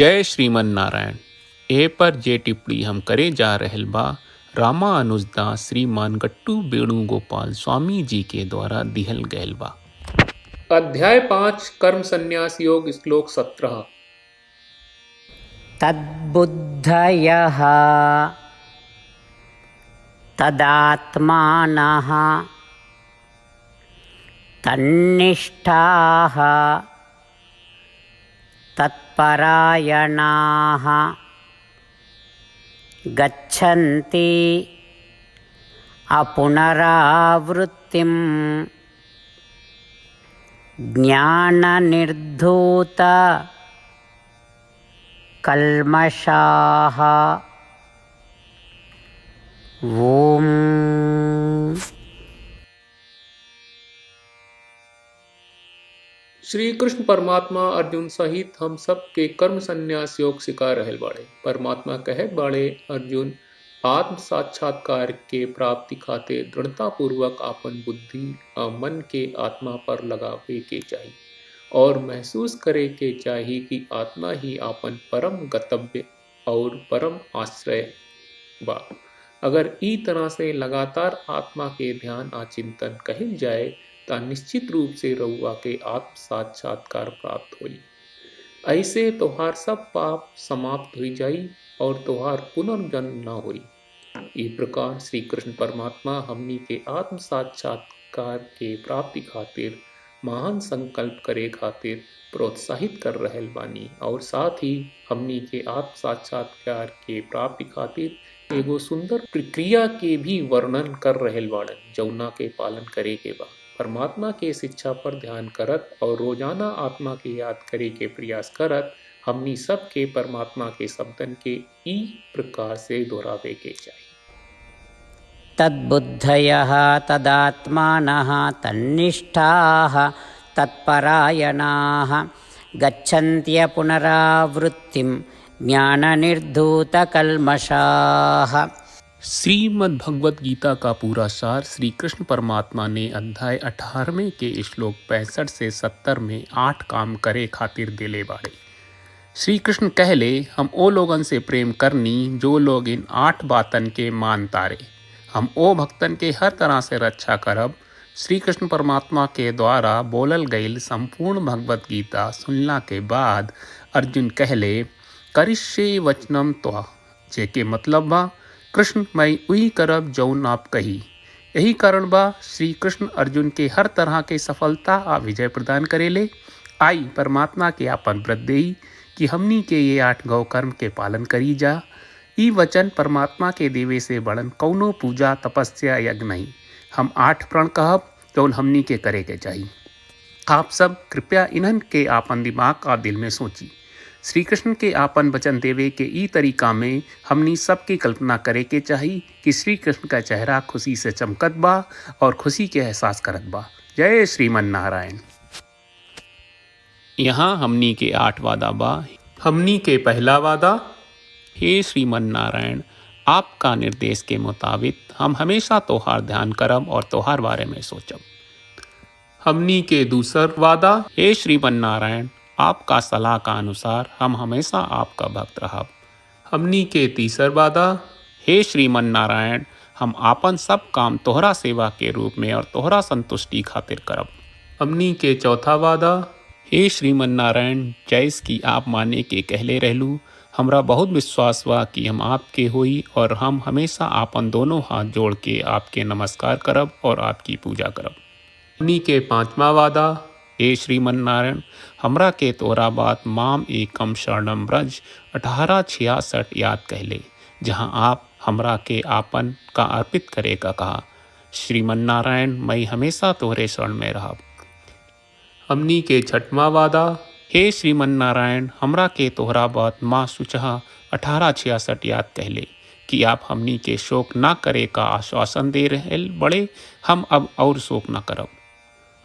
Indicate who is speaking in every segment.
Speaker 1: जय श्रीमन नारायण। ए पर जे टिप्पणी हम करे जा रहल बा रामानुजदास श्रीमान गट्टू वेणुगोपाल स्वामी जी के द्वारा दिहल गयल बा। अध्याय 5 कर्म संन्यास योग श्लोक 17।
Speaker 2: तद्बुद्धयः तदात्मानः तन्निष्ठाः तत्परायणाः गच्छन्ति अपुनरावृत्तिं ज्ञाननिर्धूत कल्मषाः। ओम।
Speaker 1: श्री कृष्ण परमात्मा अर्जुन सहित हम सब के कर्म संन्यास योग सिखा रहल बाड़े। परमात्मा कहत बाड़े, अर्जुन आत्म साक्षात्कार के प्राप्ति खातिर दृढ़ता पूर्वक आपन बुद्धि और मन के आत्मा पर लगावे के चाहिए और महसूस करे के चाहिए कि आत्मा ही आपन परम गंतव्य और परम आश्रय बा। अगर ई तरह से लगातार आत्मा के ध्यान आ चिंतन कहिल जाए ता निश्चित रूप से रउआ के आत्म साक्षात्कार प्राप्त होई। ऐसे तोहार सब पाप समाप्त हो जाई और तोहार पुनर्जन्म न होई। इस प्रकार श्री कृष्ण परमात्मा हमनी के आत्म साक्षात्कार के प्राप्ति खातिर महान संकल्प करे खातिर प्रोत्साहित कर रहल बानी और साथ ही हमनी के आत्म साक्षात्कार के प्राप्ति खातिर एगो सुंदर प्रक्रिया के भी वर्णन कर रहल बाड़न, जौना के पालन करे के बा। परमात्मा के शिक्षा पर ध्यान करत और रोजाना आत्मा के याद करे के प्रयास करत हमनी सब के परमात्मा के शब्दन के ई प्रकार से दोहरावे के चाहिए।
Speaker 2: तद्बुद्धयः तदात्मानः तन्निष्ठाः तत्परायणाः गच्छन्त्य पुनरावृत्तिं ज्ञाननिर्धूतकल्मषाः।
Speaker 1: श्रीमद् भगवत गीता का पूरा सार श्री कृष्ण परमात्मा ने अध्याय 18वें के श्लोक 65 से 70 में 8 काम करे खातिर दिले बाड़े। श्री कृष्ण कहले, हम ओ लोगन से प्रेम करनी जो लोग इन 8 बातन के मान तारे। हम ओ भक्तन के हर तरह से रक्षा करब। श्री कृष्ण परमात्मा के द्वारा बोलल गईल संपूर्ण भगवत गीता सुनला के बाद अर्जुन कहले, करिष्ये वचनम त्वा, जेके मतलब बा कृष्ण मैं वही करब जौन आप कही। यही कारण बा श्री कृष्ण अर्जुन के हर तरह के सफलता आ विजय प्रदान करेले। आई परमात्मा के आपन व्रत देई कि हमनी के ये 8 गौ कर्म के पालन करी जा। ई वचन परमात्मा के देवे से बड़न कौनो पूजा तपस्या यज्ञ नहीं। हम 8 प्रण कहब जौन हमनी के करे के चाहिए। आप सब कृपया इन्हन के आपन दिमाग और दिल में सोची। श्री कृष्ण के आपन वचन देवे के ई तरीका में हमनी सबकी कल्पना करे के चाहिए कि श्री कृष्ण का चेहरा खुशी से चमकत बा और खुशी के एहसास करत बा। जय श्रीमन नारायण। यहाँ हमनी के 8 वादा बा। हमनी के पहला वादा, हे श्रीमन नारायण, आपका निर्देश के मुताबिक हम हमेशा तोहार ध्यान करब और तोहार बारे में सोचब। हमनी के दूसर वादा, हे श्रीमन नारायण, आपका सलाह का अनुसार हम हमेशा आपका भक्त रहब। हमनी के तीसर वादा, हे श्रीमन नारायण, हम आपन सब काम तोहरा सेवा के रूप में और तोहरा संतुष्टि खातिर करब। हमनी के चौथा वादा, हे श्रीमन नारायण, जैस की आप माने के कहले रहलू, हमरा बहुत विश्वास बा कि हम आपके होई और हम हमेशा आपन दोनों हाथ जोड़ के आपके नमस्कार करब और आपकी पूजा करब। हमनी के पांचवा वादा, हे श्रीमन नारायण, हमरा के तोरा बात माम एकम शरणम ब्रज 1866 याद कहले, जहाँ आप हमरा के आपन का अर्पित करे का कहा। श्रीमन नारायण, मैं हमेशा तोहरे शरण में रहब। हमनी के छठवां वादा, हे श्रीमन नारायण, हमरा के तोहरा बात माँ सुचहा 1866 याद कहले कि आप हमनी के शोक ना करे का आश्वासन दे रहे बड़े। हम अब और शोक ना करब।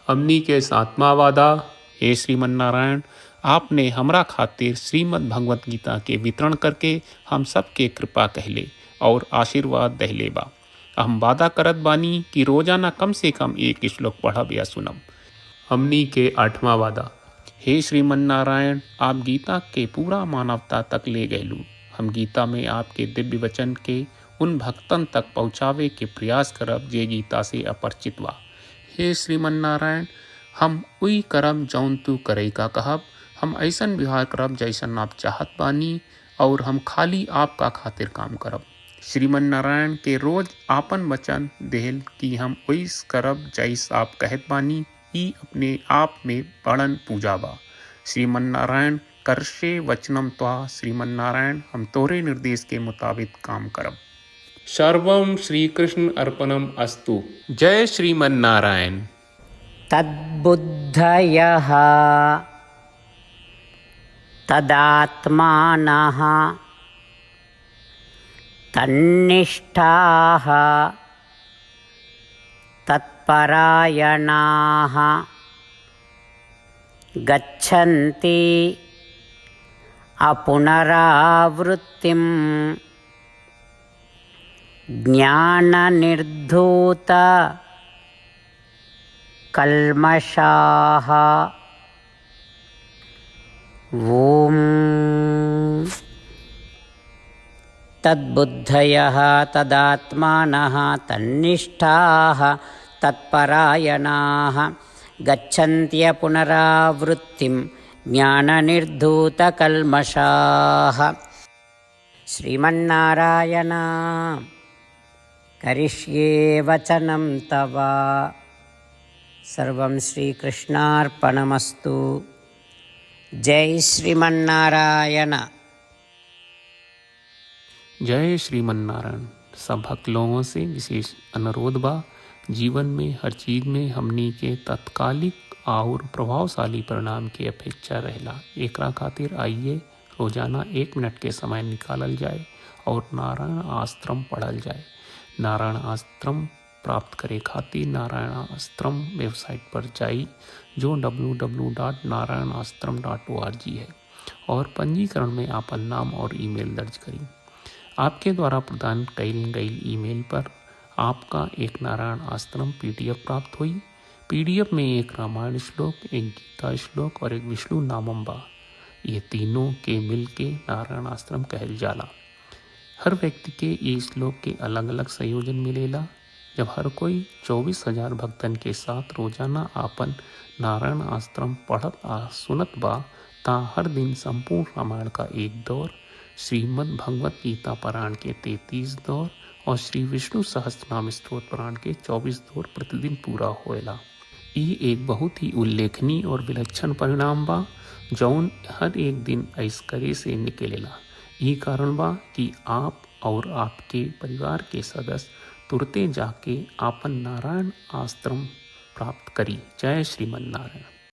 Speaker 1: हमनी के 7वां वादा, हे श्रीमन नारायण, आपने हमरा खातिर श्रीमद् भगवत गीता के वितरण करके हम सब के कृपा कहले और आशीर्वाद दहले बा। हम वादा करत बानी कि रोजाना कम से कम 1 श्लोक पढ़ब या सुनब। हमनी के 8वां वादा, हे श्रीमन नारायण, आप गीता के पूरा मानवता तक ले गयलू। हम गीता में आपके दिव्य वचन के उन भक्तन तक पहुँचावे के प्रयास करब जे गीता से अपरिचित बा। हे श्रीमन नारायण, हम उई करब जौन तू करे का कहब। हम ऐसन व्यवहार करब जैसन आप चाहत बानी और हम खाली आपका खातिर काम करब। श्रीमन नारायण के रोज आपन वचन देहल कि हम ओइस करब जैस आप कहत बानी, ई अपने आप में बड़न पूजा बा। श्रीमन नारायण, करशे वचनम त्वा। श्रीमन नारायण, हम तोरे निर्देश के मुताबिक काम करब। सर्वम श्री कृष्ण अर्पणम अस्तु। जय श्रीमन नारायण।
Speaker 2: तद्बुद्धयः तदात्मानः तन्निष्ठाः तत्परायणाः गच्छन्ति अपुनरावृत्तिं ज्ञाननिर्धूत कल्मषाः। ॐ तद्बुद्धयः तदात्मानः तन्निष्ठाः तत्परायणाः गच्छन्त्यपुनरावृत्तिं ज्ञाननिर्धूतकल्मषाः। श्रीमन्नारायण, करिष्ये वचनं तव। सर्वं श्रीकृष्णार्पणमस्तु। जय श्रीमन्नारायण।
Speaker 1: जय श्रीमन नारायण। सब भक्त लोगों से विशेष अनुरोध बा, जीवन में हर चीज में हमनी के तत्कालिक और प्रभावशाली परिणाम की अपेक्षा रहेला। एकरा खातिर आइए रोजाना 1 मिनट के समय निकालल जाए और नारायण आश्रम पढ़ल जाए। नारायण आश्रम प्राप्त करे खातिर नारायण आश्रम वेबसाइट पर जाई, जो www.narayanashram.org है, और पंजीकरण में आपन नाम और ईमेल दर्ज करी। आपके द्वारा प्रदान कईल गई ईमेल पर आपका एक नारायण आश्रम PDF प्राप्त हुई। PDF में एक रामायण श्लोक, एक गीता श्लोक और एक विष्णु नामम बा। ये तीनों के मिल के नारायण आश्रम कहल जाला। हर व्यक्ति के ये श्लोक के अलग अलग संयोजन मिलेला। जब हर कोई 24,000 भक्तन के साथ रोजाना आपन नारायण आश्रम पढ़त आ सुनत बा, ता हर दिन संपूर्ण रामायण का 1 दौर, श्रीमद् भगवत गीता पारायण के 33 दौर और श्री विष्णु सहस्त्रनाम स्तोत्र पारायण के 24 दौर प्रतिदिन पूरा होएला। ये एक बहुत ही उल्लेखनीय और विलक्षण परिणाम बा, जौन हर एक दिन ऐस करे से निकलेला। ये कारण बा कि आप और आपके परिवार के सदस्य तुरते जाके आपन नारायण आश्रम प्राप्त करी। जय श्रीमन नारायण।